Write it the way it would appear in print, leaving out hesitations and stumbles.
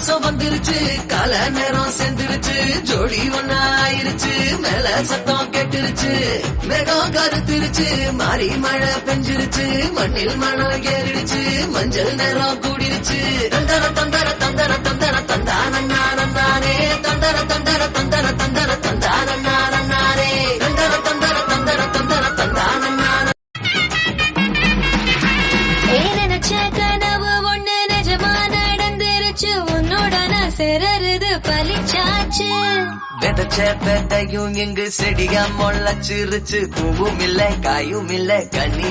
மாசம் வந்துருச்சு கால நேரம் சேர்ந்துருச்சு ஜோடி ஒன்னா ஆயிருச்சு மேல சத்தம் கெட்டுருச்சு மேகம் கருத்துருச்சு மாறி மழை பெஞ்சிருச்சு மண்ணில் மணம் ஏறிடுச்சு மஞ்சள் நேரம் கூடிருச்சு தந்தர தந்தர தந்தர தந்தர தந்தானே தந்தர தந்தர தந்தர தந்தர தந்தானே தந்தர தந்தர தந்தர தந்தர தந்தானே நினைச்ச கனவு ஒண்ணு நிஜமா நடந்துருச்சு உன்னோட நான் சிறருது பலிச்சாச்சு விதைச்ச பெதையும் இங்கு செடியா முளைச்சிருச்சு பூவும் இல்ல காயும் இல்ல கனி